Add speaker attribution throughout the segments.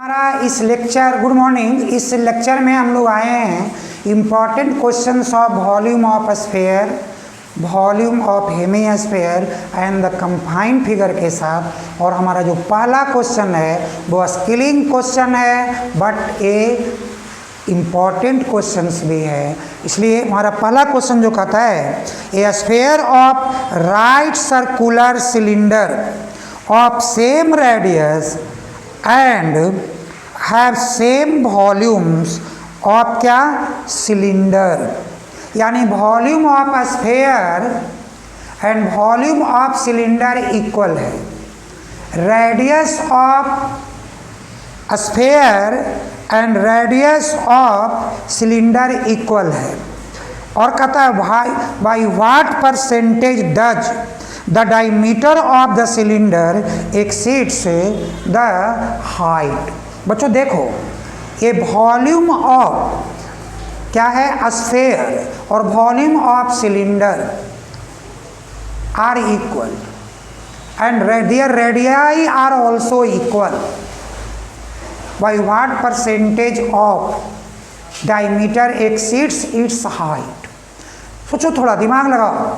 Speaker 1: हमारा इस lecture good morning इस लेक्चर में हम लोग आए हैं important questions of volume of sphere, volume of hemisphere and the confined figure के साथ। और हमारा जो पहला क्वेश्चन है वो स्किलिंग क्वेश्चन है बट ए इम्पॉर्टेंट क्वेश्चंस भी है। इसलिए हमारा पहला क्वेश्चन जो कहता है ए sphere of right circular cylinder of same radius and have same volumes of क्या सिलेंडर, यानी volume of sphere and volume of cylinder equal है। Radius of sphere and radius of cylinder equal है। और कहता है by what percentage does the diameter of the cylinder exceeds the height. बच्चों देखो ये वॉल्यूम ऑफ क्या है स्फीयर और volume of cylinder are equal and their radii are also equal. By what percentage of diameter exceeds its height. सोचो थोड़ा दिमाग लगाओ।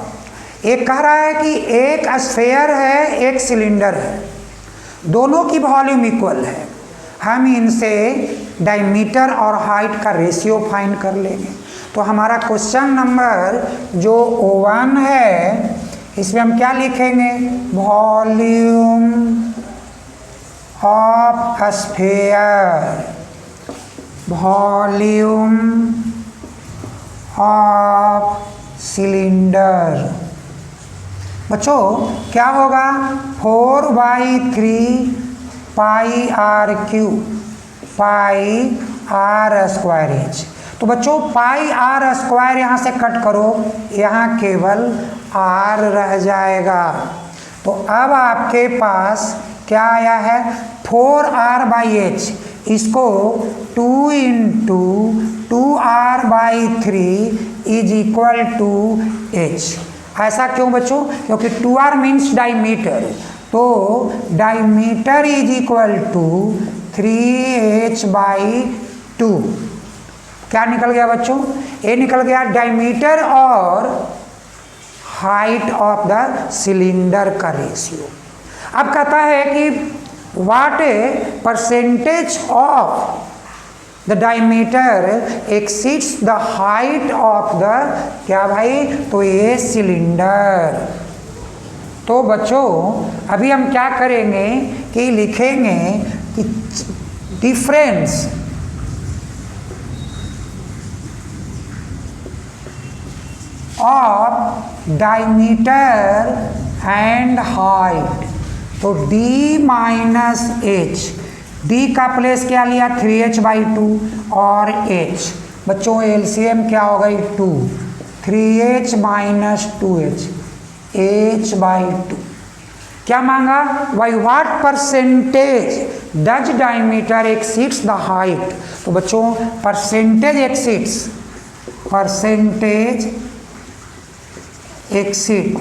Speaker 1: एक कह रहा है कि एक स्फीयर है एक सिलेंडर है, दोनों की वॉल्यूम इक्वल है। हम इनसे डायमीटर और हाइट का रेशियो फाइंड कर लेंगे। तो हमारा क्वेश्चन नंबर जो 1 है इसमें हम क्या लिखेंगे, volume of sphere, volume of cylinder. बच्चों क्या होगा 4/3 pi r cube pi are square h. तो बच्चों पाई आर स्क्वायर यहाँ से कट करो, यहाँ केवल आर रह जाएगा। तो अब आपके पास क्या आया है 4r/h, इसको 2 × 2r/3 is equal to h। ऐसा क्यों बच्चों, क्योंकि 2r मीन्स डायमीटर, तो diameter is equal to 3h/2। क्या निकल गया बच्चों, ये निकल गया डायमीटर और हाइट ऑफ द सिलेंडर का रेशियो। अब कहता है कि what percentage of the diameter exceeds the height of the क्या भाई, तो ये सिलेंडर। तो बच्चों अभी हम क्या करेंगे कि लिखेंगे कि difference of diameter and height. तो d - h, d का प्लेस क्या लिया 3h/2 और h। बच्चों एलसीएम क्या हो गई 2, 3h - 2h, h/2। क्या मांगा, by what percentage does diameter exceeds the height. तो बच्चों परसेंटेज एक्सीड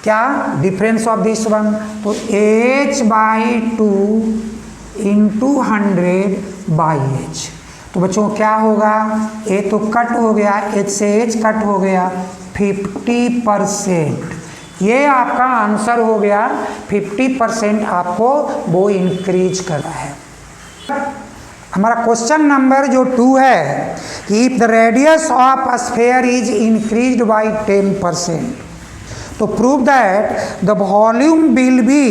Speaker 1: क्या डिफरेंस ऑफ दिस वन, तो h/2 × 100/h। तो बच्चों क्या होगा, ए तो कट हो गया, h से h कट हो गया, 50%। ये आपका आंसर हो गया। 50% आपको वो इंक्रीज कर रहा है। हमारा क्वेश्चन नंबर जो 2 है कि if the radius of sphere is increased by 10%, तो prove that the volume will be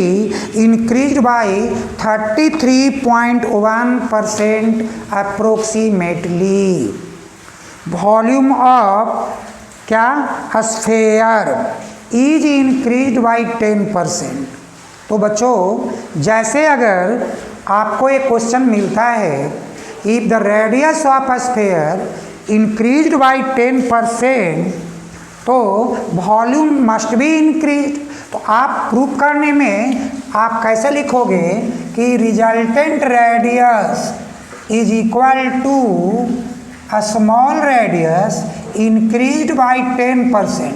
Speaker 1: increased by 33.1% approximately. Volume of क्या स्फीयर इज इंक्रीज्ड बाय 10%। तो बच्चों जैसे अगर आपको एक क्वेश्चन मिलता है if the radius of sphere increased by 10%, तो वॉल्यूम मस्ट बी इंक्रीज। तो आप प्रूव करने में आप कैसे लिखोगे कि resultant radius is equal to a small radius increased by 10%,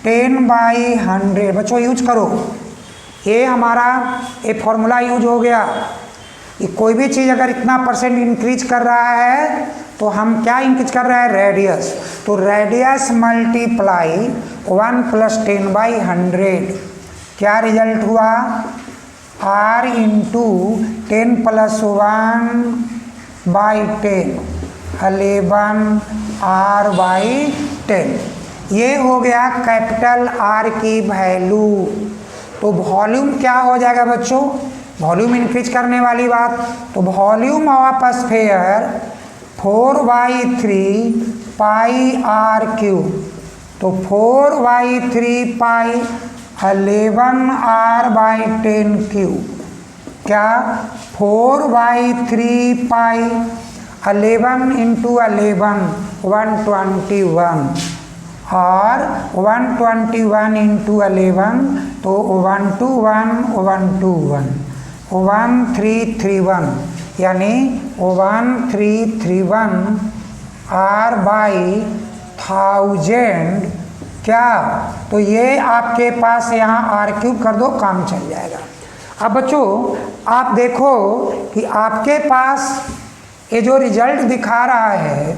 Speaker 1: 10/100। बच्चों यूज करो, ये हमारा एक फॉर्मूला यूज हो गया ये कोई भी चीज़ अगर इतना परसेंट इंक्रीज कर रहा है तो हम क्या इंक्रीज कर रहे हैं, रेडियस। तो रेडियस मल्टीप्लाई 1 + 10/100, क्या रिजल्ट हुआ, r इंटू 10 + 1/10 11r/10। ये हो गया कैपिटल R की वैल्यू। तो वॉल्यूम क्या हो जाएगा बच्चों, वॉल्यूम इंक्रीज करने वाली बात, तो वॉल्यूम ऑफ स्फीयर 4/3 πr³। तो 4/3 11r/10³, क्या 4/3 11 × 11 121, और 121 × 11 तो 121 121 1331, यानी 1331 r/1000, क्या, तो ये आपके पास यहाँ r³ कर दो, काम चल जाएगा। अब बच्चों आप देखो कि आपके पास ये जो रिजल्ट दिखा रहा है,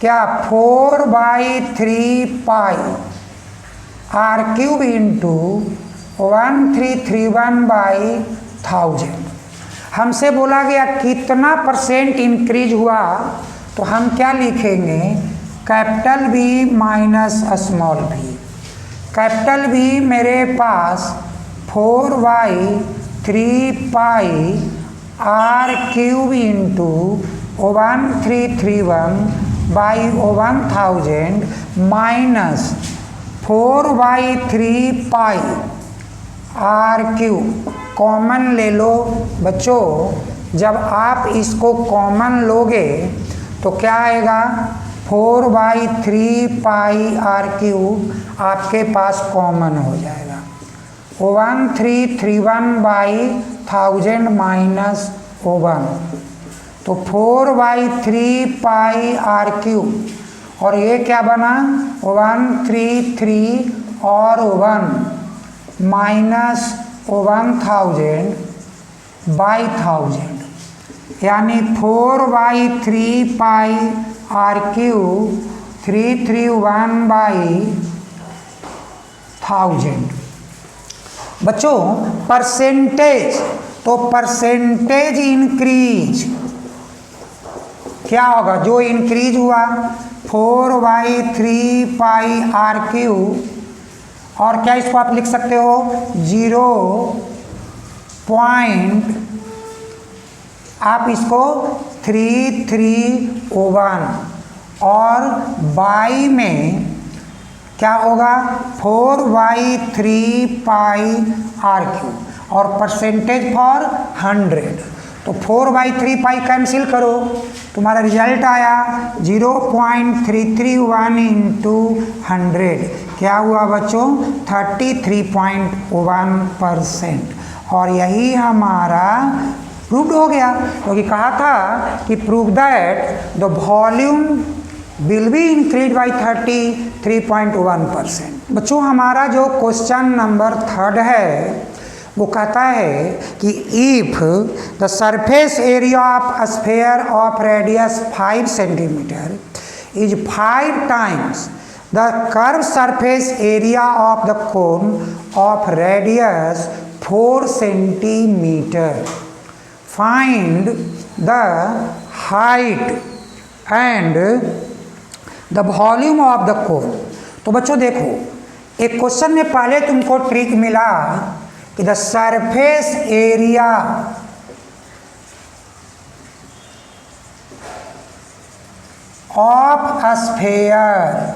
Speaker 1: क्या 4/3 r³ इंटू 1331/1000। हमसे बोला गया कितना परसेंट इंक्रीज हुआ, तो हम क्या लिखेंगे, capital B minus small b। Capital B मेरे पास 4/3 r³ into 1331/1000 minus 4/3 r³। Common ले लो बच्चों, जब आप इसको कॉमन लोगे तो क्या आएगा, 4/3 r³ आपके पास कॉमन हो जाएगा, 1331/1000 माइनस 1, तो 4/3 r³, और ये क्या बना, 133 और 1 माइनस 1000/1000, यानी 4/3 r³ 331/1000। बच्चों परसेंटेज, तो परसेंटेज इंक्रीज क्या होगा, जो इंक्रीज हुआ 4/3 r³, और क्या इसको आप लिख सकते हो 0. आप इसको 331, और बाई में क्या होगा 4/3 r³, और परसेंटेज फॉर 100, तो 4/3 कैंसिल करो, तुम्हारा रिजल्ट आया 0.331 इंटू 100, क्या हुआ बच्चों 33.1%, और यही हमारा प्रूव्ड हो गया, क्योंकि कहा था कि prove that the volume will be increase by 33.1%। बच्चों हमारा जो क्वेश्चन नंबर 3 है वो कहता है कि if the surface area of sphere of radius 5 centimetre is 5 times the curve surface area of the cone of radius 4 centimetre, find the height and the volume of the cone. तो बच्चों देखो, एक question में पहले तुमको trick मिला कि the surface area of sphere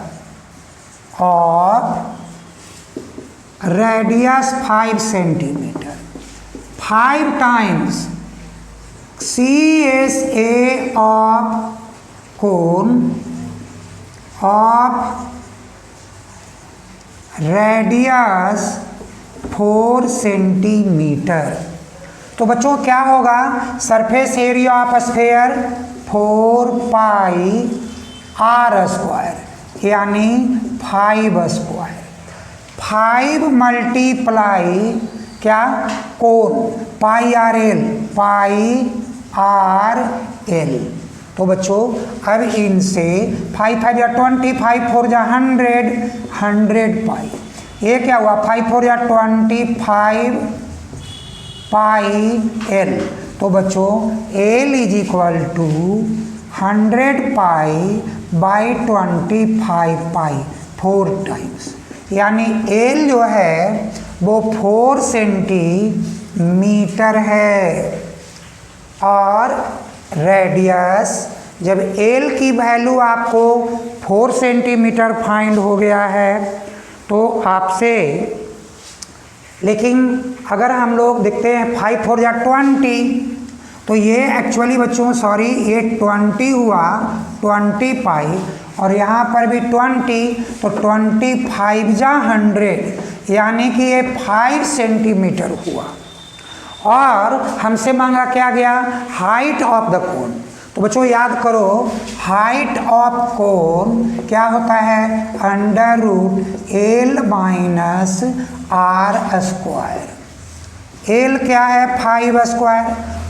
Speaker 1: of radius 5 centimetre, 5 times CSA of cone of radius 4 centimetre. तो बच्चों क्या होगा, surface area of sphere 4πr², यानी 5² 5 मल्टीप्लाई क्या कोन, पाई आर एल, पाई आर एल। तो बच्चों अब इनसे 5 5 या 20, 5 4 जा 100, 100 पाई। ये क्या हुआ, 5 4 या 25 पाई एल। तो बच्चों L is equal to 100 pi by 25 pi, 4 times. यानी एल जो है वो 4 सेंटीमीटर है। और रेडियस, जब एल की वैल्यू आपको 4 सेंटीमीटर फाइंड हो गया है तो आपसे, लेकिन अगर हम लोग देखते हैं 5 4 या 20, तो ये एक्चुअली बच्चों सॉरी ये 20 हुआ, 20 पाई, और यहाँ पर भी 20, तो 25 जा 100, यानी कि ये 5 सेंटीमीटर हुआ। और हमसे मांगा क्या गया, हाइट ऑफ द कोन। तो बच्चों याद करो, हाइट ऑफ कोन क्या होता है, under root L minus R square. L क्या है 5 स्क्वायर,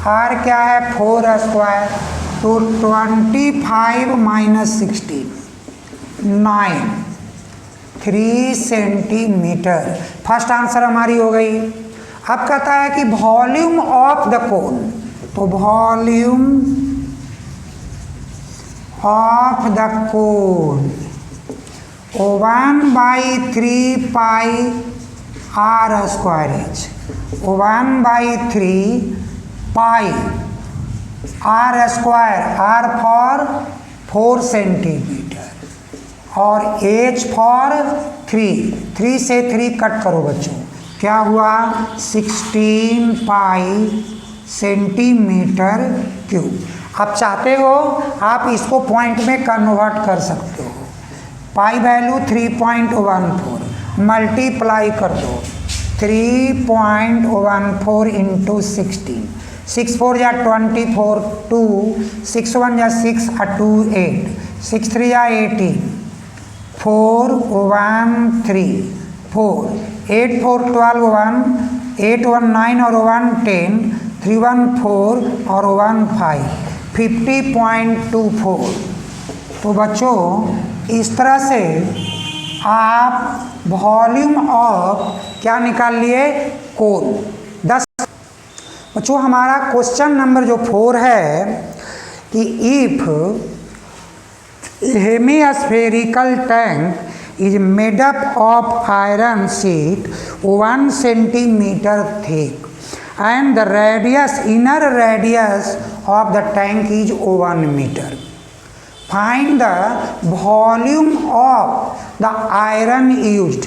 Speaker 1: आर क्या है 4 स्क्वायर। तो 25 माइनस 16, 9, 3 सेंटीमीटर। फर्स्ट आंसर हमारी हो गई। अब कहता है कि वॉल्यूम ऑफ द कोन, तो volume of the cone 1/3 pi are square H, 1/3 pi are square, R for 4 centimetre और एच फॉर 3 से 3 कट करो बच्चों, क्या हुआ 16 पाई सेंटीमीटर क्यूब। आप चाहते हो आप इसको पॉइंट में कन्वर्ट कर सकते हो। पाई वैल्यू 3.14, मल्टीप्लाई कर दो 3.14 इंटू 16, 6 4 या 24, 2 6 1 या 6 2 8, 6 3 या 18, 4 1 3 4, 8 4 12 1, 8 1 9 और 1 10, 3 1 4 और 1 5, 50.24। तो बच्चों इस तरह से आप वॉल्यूम ऑफ क्या निकाल लिए, कोन। 10 बच्चों हमारा क्वेश्चन नंबर जो 4 है कि if hemispherical tank is made up of iron sheet 1 centimetre thick and the radius, inner radius of the tank is 1 meter. Find the volume of the iron used.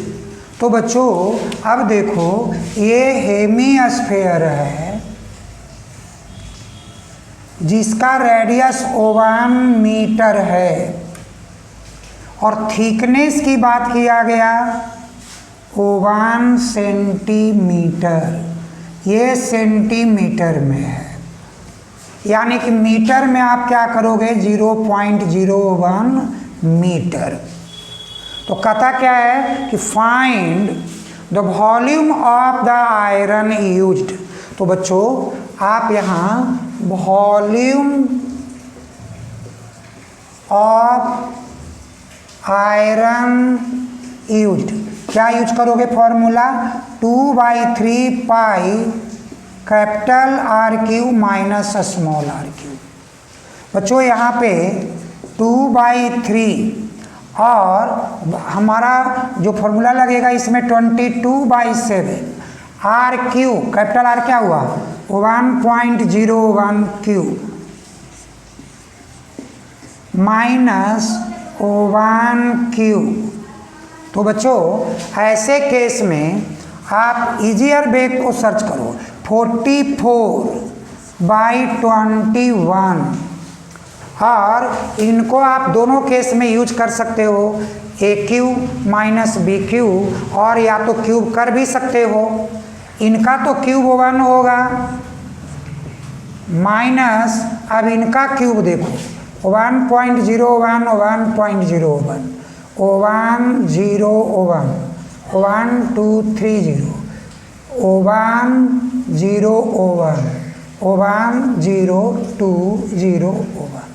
Speaker 1: तो बच्चों अब देखो ये हेमिस्फेयर है जिसका रेडियस 1 मीटर है और thickness की बात किया गया 1 सेंटीमीटर। ये सेंटीमीटर में है, यानी कि मीटर में आप क्या करोगे 0.01 मीटर। तो कहता क्या है कि find the volume of the iron used. तो बच्चों आप यहाँ वॉल्यूम ऑफ आयरन यूज्ड क्या यूज करोगे, formula 2/3 pi capital R cube minus small R cube. बच्चों यहाँ पे 2/3 और हमारा जो फॉर्मूला लगेगा इसमें 22/7 आर क्यू, कैपिटल आर क्या हुआ 1.01 क्यूब माइनस 1 क्यूब। तो बच्चों ऐसे केस में आप इजियर वे को सर्च करो 44/21 और इनको आप दोनों केस में यूज कर सकते हो, ए क्यूब माइनस बी क्यूब, और या तो क्यूब कर भी सकते हो। इनका तो क्यूब 1 होगा माइनस, अब इनका क्यूब देखो 1.01 1.01 1 0 1 1 2 3 0 O1 0 O1 O1 0 2 0 O1।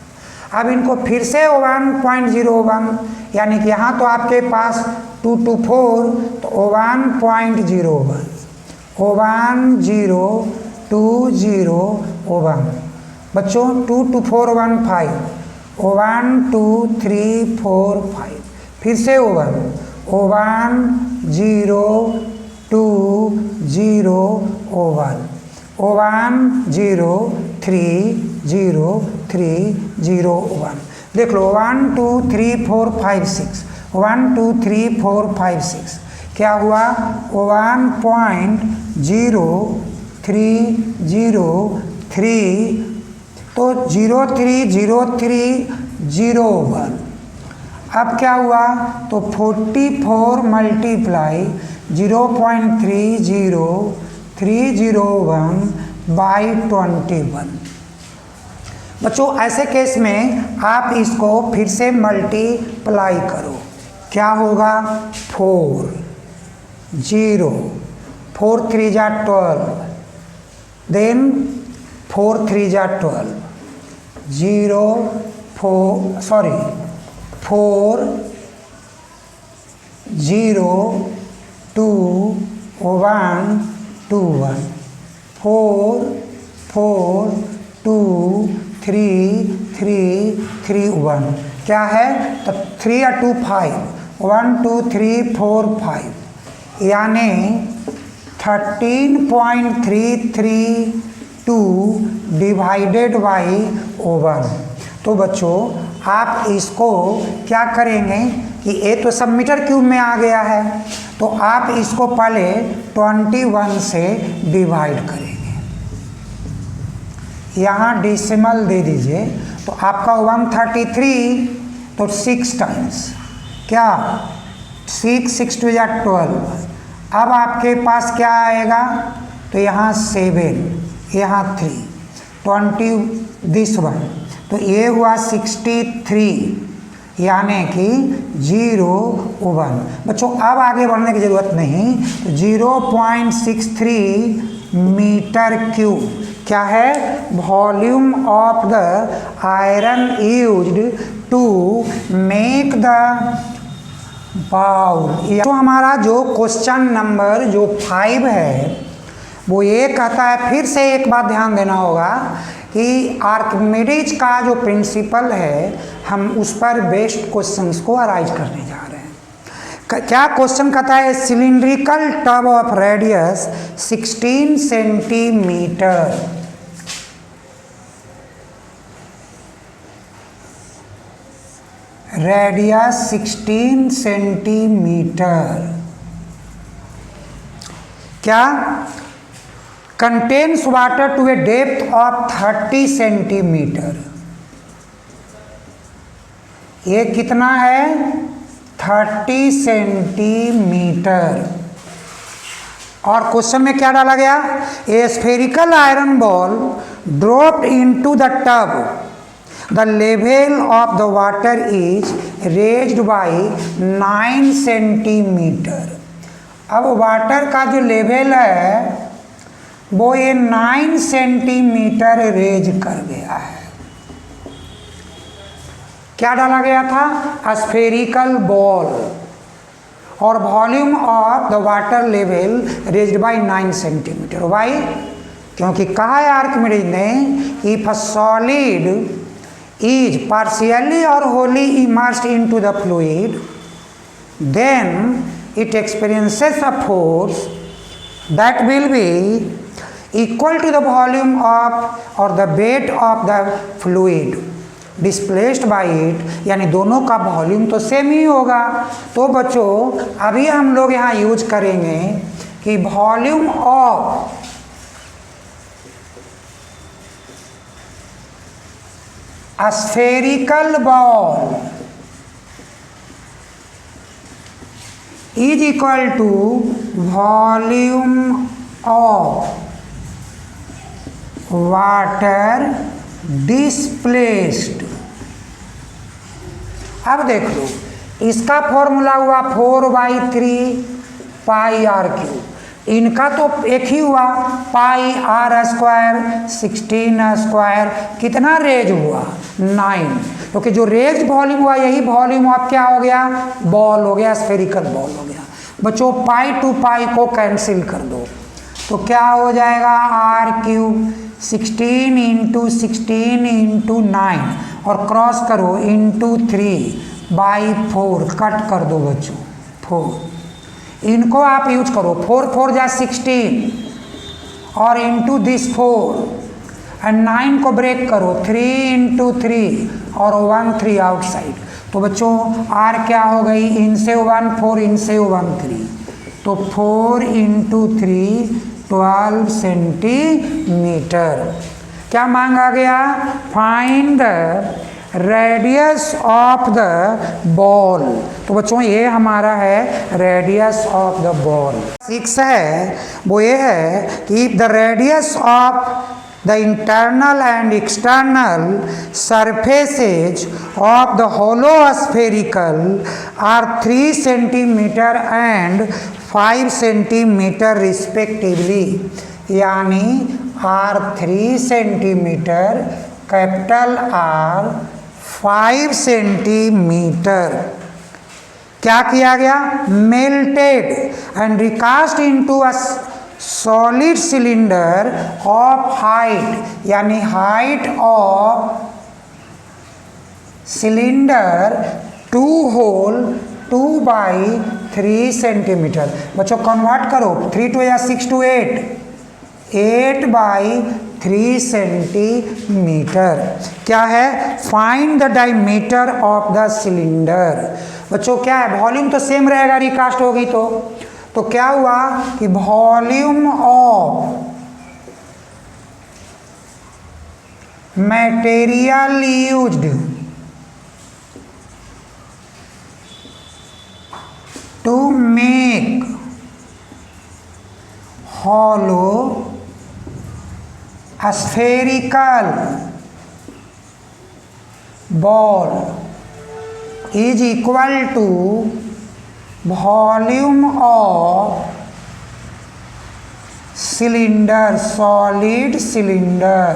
Speaker 1: अब इनको फिर से O1.01 यानी कि यहाँ तो आपके पास 2 to 4 तो O1.01 O1 0 2 0 O1। बच्चों 2 to 4 1 5 O1 2 3 4 5 फिर से O1 O1 0 2 0 O1 O1 0 3 0 3 0 1। देख लो 1 2 3 4 5 6 1 2 3 4 5 6 क्या हुआ 1.0303 तो 030301। अब क्या हुआ तो 44 मल्टीप्लाई 0.30301 बाई 21। बच्चों ऐसे केस में आप इसको फिर से मल्टीप्लाई करो, क्या होगा 4 0 4 3 जा 12 देन 4 3 जा 12 0 4 सॉरी 4 0 2 1 2 1 4 4 2 3 3 3 1 क्या है तो 3 या 2 5 1 2 3 4 5 यानी 13.332 डिवाइडेड बाई O1। तो बच्चों आप इसको क्या करेंगे कि ये तो सब मीटर क्यूब में आ गया है तो आप इसको पहले 21 से डिवाइड करेंगे, यहाँ डेसिमल दे दीजिए तो आपका 133 तो 6 टाइम्स क्या 6 6 2 या 12। अब आपके पास क्या आएगा तो यहाँ 7 यहाँ 3 20 दिस वन तो ये हुआ 63 यानी कि 0 1। बच्चों अब आगे बढ़ने की ज़रूरत नहीं तो 0.63 मीटर क्यूब क्या है volume of the iron used to make the bowl. तो हमारा जो क्वेश्चन नंबर जो 5 है वो ये कहता है, फिर से एक बात ध्यान देना होगा कि आर्किमिडीज का जो प्रिंसिपल है हम उस पर बेस्ड क्वेश्चंस को अराइज करने जा रहे हैं। क्या क्वेश्चन कहता है cylindrical tub of radius 16 centimetre radius 16 centimetre क्या contains water to a depth of 30 centimetre. ये कितना है 30 सेंटीमीटर। और क्वेश्चन में क्या डाला गया ए spherical iron ball dropped into the tub the level of the water is raised by 9 centimetre. अब वाटर का जो लेवल है वो ये 9 सेंटीमीटर रेज कर गया है। क्या डाला गया था स्फेरिकल बॉल और volume of the water level raised by 9 centimetre. Why क्योंकि कहा है आर्किमिडीज ने if a solid is partially और wholly immersed into the fluid then it experiences a force that will be equal to the volume of or the weight of the fluid displaced by it, यानी दोनों का volume तो same ही होगा। तो बच्चों अभी हम लोग यहाँ यूज करेंगे कि volume of spherical ball is equal to volume of water displaced. अब देख लो इसका फॉर्मूला हुआ 4/3 पाई r क्यूब। इनका तो एक ही हुआ, पाई आर स्क्वायर 16 स्क्वायर, कितना रेज हुआ 9, क्योंकि जो रेज वॉल्यूम हुआ यही वॉल्यूम ऑफ क्या हो गया, बॉल हो गया, स्फेरिकल बॉल हो गया। बच्चों पाई टू पाई को कैंसिल कर दो तो क्या हो जाएगा, आर क्यूब 16 इंटू 16 इंटू 9 और क्रॉस करो इंटू 3/4, कट कर दो बच्चों 4, इनको आप यूज करो 4 4 जा 16 और इंटू दिस 4 एंड 9 को ब्रेक करो 3 इंटू 3 और 1 3 आउटसाइड। तो बच्चों आर क्या हो गई, इनसे 1 4 इनसे 1 3, तो 4 इंटू 3 12 सेंटीमीटर। क्या मांगा गया, find the radius of the ball. तो बच्चों ये हमारा है रेडियस ऑफ द बॉल। 6 है वो ये है कि the radius of the internal and external surfaces of the hollow spherical are 3 centimeter and 5 centimeter respectively, यानी R 3 centimetre, capital R 5 centimetre क्या किया गया, melted and recast into a solid cylinder of height, यानी height of cylinder 2 whole 2/3 centimetre. बच्चों convert करो 3 2 या 6 2 8/3 centimetre. क्या है, find the diameter of the cylinder. बच्चों क्या है, वॉल्यूम तो सेम रहेगा, रिकास्ट होगी तो क्या हुआ कि volume of material used to make hollow spherical ball is equal to volume of cylinder, solid cylinder।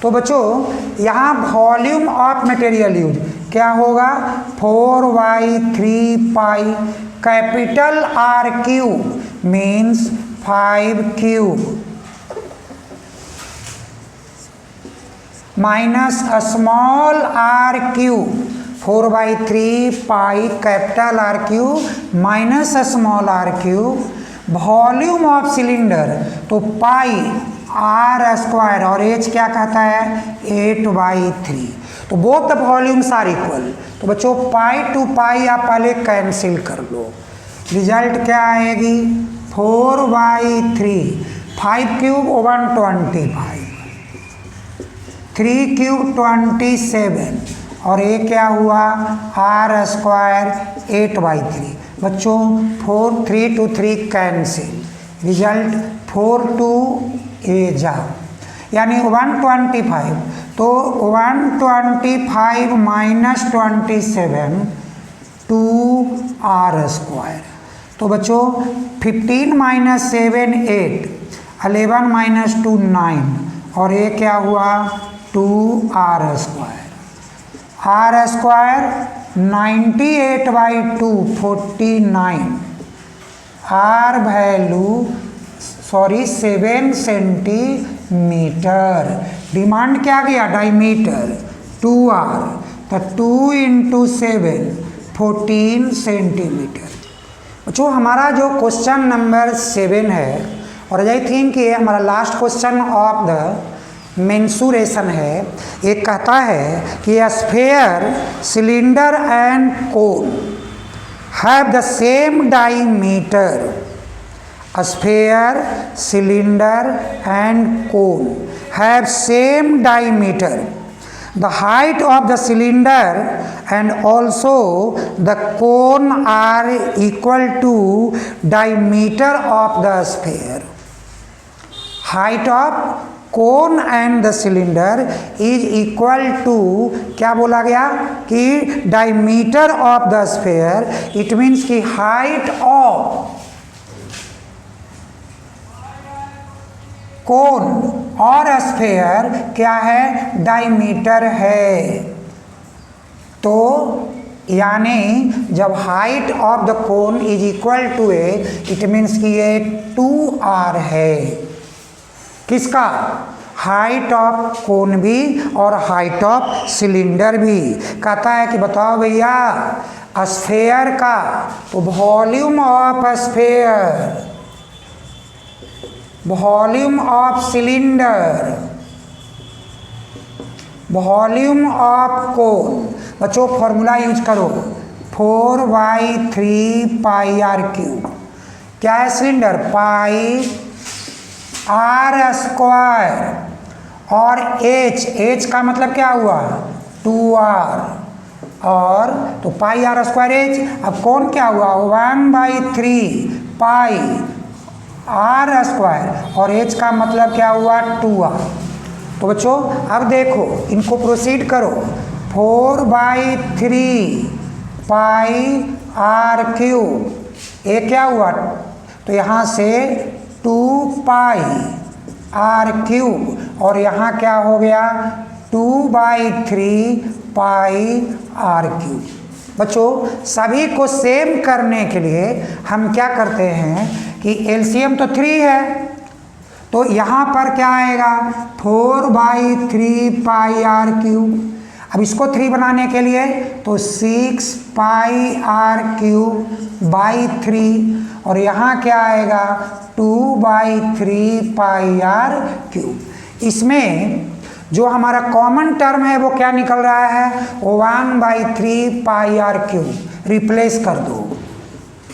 Speaker 1: तो बच्चों यहाँ वॉल्यूम ऑफ मटेरियल यूज क्या होगा, 4/3 pi capital R cube means 5 cube minus small R cube 4/3 pi capital R cube minus small R cube. Volume of cylinder तो pi are square और H क्या कहता है 8/3, तो both the volumes are equal. तो बच्चों पाई टू पाई आप पहले कैंसिल कर लो, रिजल्ट क्या आएगी 4/3, 5 क्यूब 125, 3 क्यूब 27 और ये क्या हुआ आर स्क्वायर 8/3। बच्चों 4 3 2 3 कैंसिल, रिजल्ट 4 2 ए जा, यानी 125, तो 125 माइनस 27 2r स्क्वायर। तो बच्चों 15 माइनस 7 8, 11 माइनस 2 9 और ये क्या हुआ 2r square. R square 98/2 49, R value 7 centimetre. Demand क्या गया डायमीटर 2r, तो 2 इंटू 7 14 सेंटीमीटर। बच्चों हमारा जो क्वेश्चन नंबर 7 है और आई थिंक ये हमारा last question of the mensuration है। ये कहता है कि sphere cylinder and cone have the same diameter. Sphere cylinder and cone have same diameter. The height of the cylinder and also the cone are equal to diameter of the sphere. Height of cone and the cylinder is equal to क्या बोला गया कि diameter of the sphere, it means कि height of कोन और sphere क्या है, diameter है। तो यानी जब height of the cone is equal to A, it means कि ये 2r है। किसका, हाइट ऑफ कोन भी और हाइट ऑफ सिलेंडर भी। कहता है कि बताओ भैया स्फेयर का, तो volume of sphere, volume of cylinder, volume of कोन। बच्चों फॉर्मूला यूज करो, 4/3 पाई आर क्यूब। क्या है सिलेंडर, पाई आर स्क्वायर, और एच का मतलब क्या हुआ, 2r, और तो पाई आर स्क्वायर एच। अब कौन क्या हुआ, 1/3 पाई आर स्क्वायर, और एच का मतलब क्या हुआ, 2r। तो बच्चों अब देखो इनको प्रोसीड करो, 4/3 पाई आर क्यूब, ये क्या हुआ, तो यहाँ से 2 पाई आर क्यूब, और यहाँ क्या हो गया 2/3 पाई आर क्यूब। बच्चों सभी को सेम करने के लिए हम क्या करते हैं कि एलसीएम तो 3 है, तो यहाँ पर क्या आएगा 4/3 पाई आर क्यूब। अब इसको 3 बनाने के लिए तो 6 पाई आर क्यूब बाई 3, और यहाँ क्या आएगा 2/3 पाई आर क्यूब। इसमें जो हमारा कॉमन टर्म है वो क्या निकल रहा है, 1/3 पाई आर क्यूब। रिप्लेस कर दो,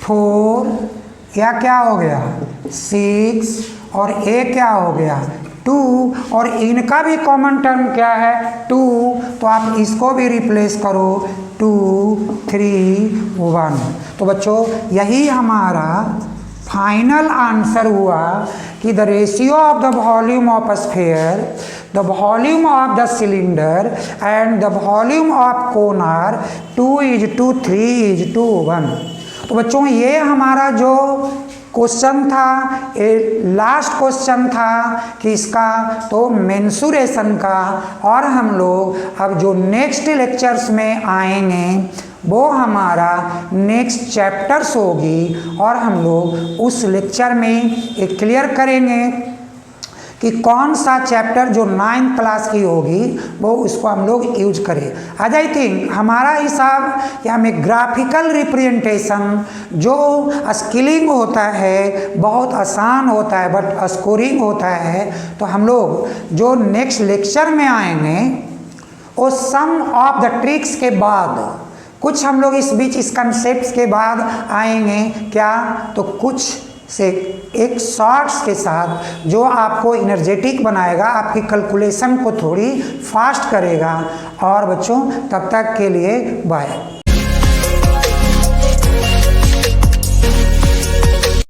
Speaker 1: 4 या क्या हो गया 6, और ए क्या हो गया 2, और इनका भी कॉमन टर्म क्या है 2, तो आप इसको भी रिप्लेस करो 2 3 1। तो बच्चों यही हमारा फाइनल आंसर हुआ कि the ratio of the volume of sphere, the volume of the cylinder and the volume of cone are 2:3 3:1। तो बच्चों ये हमारा जो क्वेश्चन था, लास्ट क्वेश्चन था किसका, तो मेंसुरेशन का। और हम लोग अब जो नेक्स्ट लेक्चर्स में आएंगे वो हमारा नेक्स्ट चैप्टर्स होगी, और हम लोग उस लेक्चर में एक क्लियर करेंगे कि कौन सा चैप्टर जो 9th क्लास की होगी वो उसको हम लोग यूज करें। आज आई थिंक हमारा हिसाब कि हमें ग्राफिकल रिप्रेजेंटेशन जो स्किलिंग होता है बहुत आसान होता है, बट स्कोरिंग होता है। तो हम लोग जो नेक्स्ट लेक्चर में आएंगे वो सम ऑफ द ट्रिक्स के बाद, कुछ हम लोग इस बीच इस कंसेप्ट के बाद आएंगे क्या, तो कुछ से एक शॉर्ट्स के साथ जो आपको एनर्जेटिक बनाएगा, आपकी कैलकुलेशन को थोड़ी फास्ट करेगा। और बच्चों तब तक के लिए बाय।